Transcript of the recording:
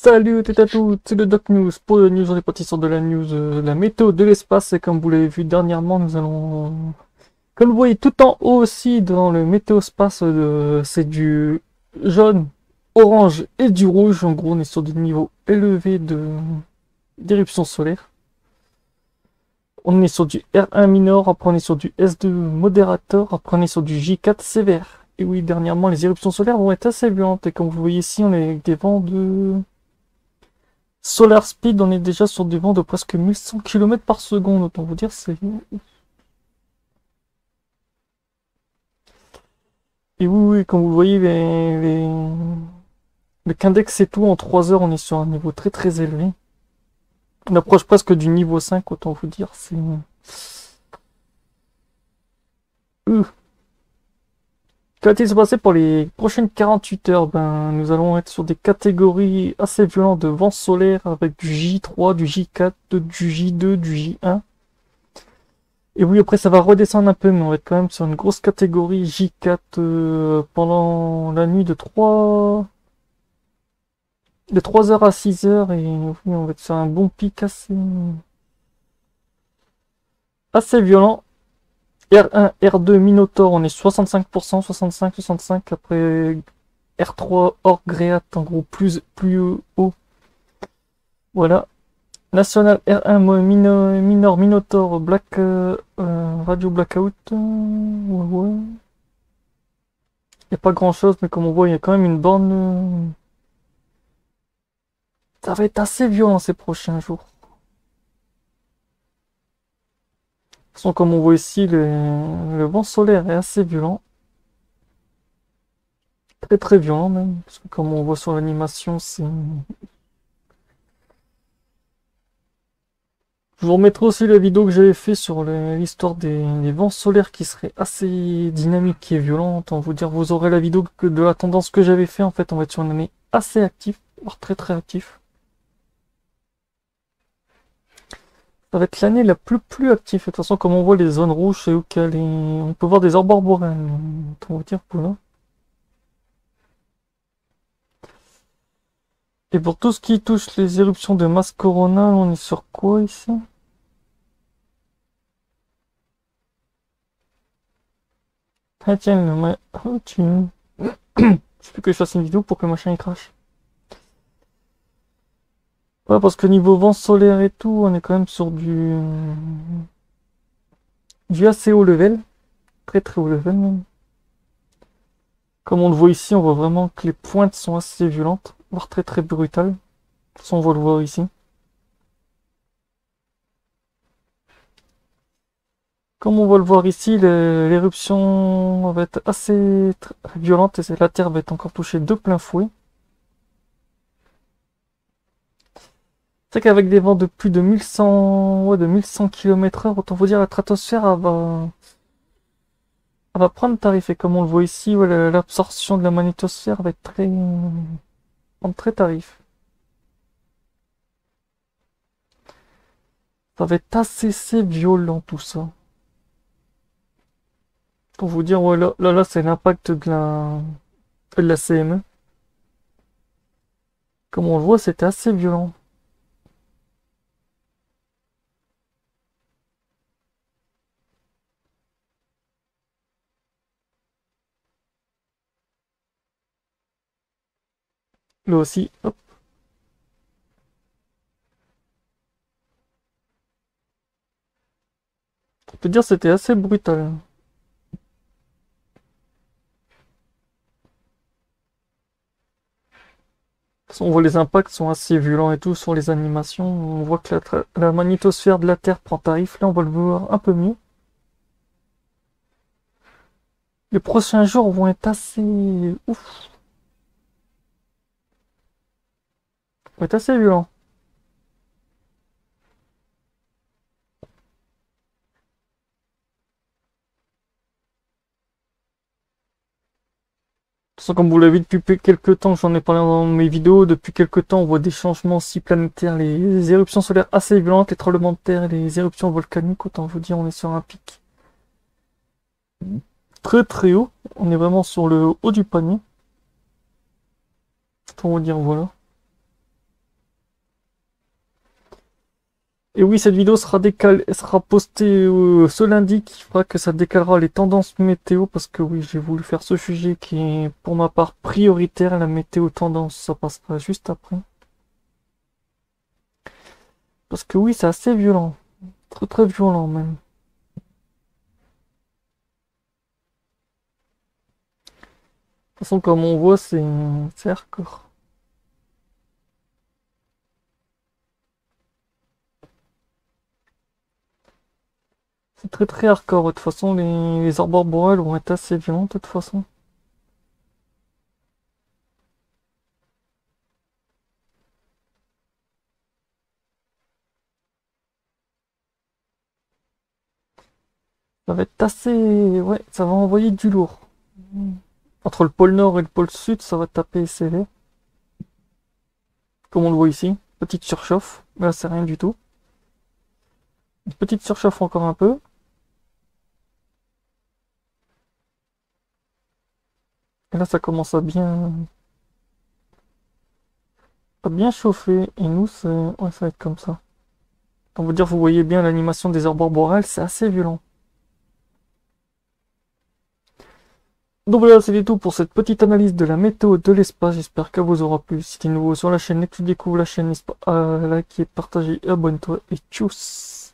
Salut à tous, c'est le Doc News. Pour le news, on est parti sur de la news, la météo de l'espace. Et comme vous l'avez vu dernièrement, nous allons, comme vous voyez tout en haut aussi dans le météospace, c'est du jaune, orange et du rouge. En gros, on est sur des niveaux élevés d'éruption solaire. On est sur du R1 minor, après on est sur du S2 modérateur, après on est sur du J4 sévère. Et oui, dernièrement, les éruptions solaires vont être assez violentes. Et comme vous voyez ici, on est avec des vents de Solar Speed, on est déjà sur des vents de presque 1100 km par seconde, autant vous dire, c'est... Et oui, comme vous le voyez, le Kindex et tout, en 3 heures, on est sur un niveau très très élevé. On approche presque du niveau 5, autant vous dire, c'est... Que va-t-il se passer pour les prochaines 48 heures? Ben, nous allons être sur des catégories assez violentes de vent solaire avec du J3, du J4, du J2, du J1. Et oui, après ça va redescendre un peu, mais on va être quand même sur une grosse catégorie J4 pendant la nuit de 3h à 6h. Et oui, on va être sur un bon pic assez violent. R1, R2, Minotaur, on est 65%, 65, 65. Après R3, Orgreat, en gros plus haut. Voilà. National R1 Minor Minotaur Black Radio Blackout. Ouais. Il n'y a pas grand chose, mais comme on voit, il y a quand même une borne. Ça va être assez violent ces prochains jours. De toute façon, comme on voit ici, le vent solaire est assez violent. Très très violent même. Parce que comme on voit sur l'animation, c'est... Je vous remettrai aussi la vidéo que j'avais fait sur l'histoire des vents solaires qui serait assez dynamique et violente. On vous dire, vous aurez la vidéo de la tendance que j'avais fait. En fait, on va être sur une année assez active, voire très très actif. Ça va être l'année la plus active. De toute façon, comme on voit les zones rouges, c'est où on peut voir des aurores boréales. On va dire pour là. Et pour tout ce qui touche les éruptions de masse coronale, on est sur quoi ici? Ah tiens, oh, je veux que je fasse une vidéo pour que le machin il crache. Ouais, parce que niveau vent solaire et tout, on est quand même sur du assez haut level. Très très haut level même. Comme on le voit ici, on voit vraiment que les pointes sont assez violentes, voire très très brutales. De toute façon, on va le voir ici. Comme on va le voir ici, l'éruption va être assez violente et la Terre va être encore touchée de plein fouet. C'est qu'avec des vents de plus de 1100, ouais, de 1100 km/h, autant vous dire, la stratosphère elle va prendre tarif. Et comme on le voit ici, ouais, l'absorption de la magnétosphère va être prendre très tarif. Ça va être assez violent tout ça. Pour vous dire, ouais, là c'est l'impact de la CME. Comme on le voit, c'était assez violent. Là aussi, hop. On peut dire que c'était assez brutal. On voit les impacts sont assez violents et tout sur les animations. On voit que la magnétosphère de la Terre prend tarif. Là, on va le voir un peu mieux. Les prochains jours vont être assez ouf. Vont être assez violents. De toute façon, comme vous l'avez vu depuis quelques temps, j'en ai parlé dans mes vidéos, depuis quelques temps, on voit des changements aussi planétaires, les éruptions solaires assez violentes, les tremblements de terre et les éruptions volcaniques. Autant vous dire, on est sur un pic très très haut. On est vraiment sur le haut du panier. Autant vous dire, voilà. Et oui, cette vidéo sera sera postée ce lundi, qui fera que ça décalera les tendances météo, parce que oui, j'ai voulu faire ce sujet qui est pour ma part prioritaire. La météo tendance, ça passera juste après. Parce que oui, c'est assez violent. Très très violent même. De toute façon, comme on voit, c'est hardcore. C'est très très hardcore. De toute façon, les aurores boréales vont être assez violentes de toute façon. Ça va être assez... Ouais, ça va envoyer du lourd. Entre le pôle nord et le pôle sud, ça va taper sévère. Comme on le voit ici. Petite surchauffe. Là, c'est rien du tout. Une petite surchauffe encore un peu. Et là, ça commence à bien chauffer. Et nous, ouais, ça va être comme ça. On va dire, vous voyez bien l'animation des aurores boréales, c'est assez violent. Donc voilà, c'était tout pour cette petite analyse de la météo de l'espace. J'espère qu'elle vous aura plu. Si tu es nouveau sur la chaîne et que tu découvres la chaîne, n'hésite pas à liker, partager et abonne-toi. Et tchuss!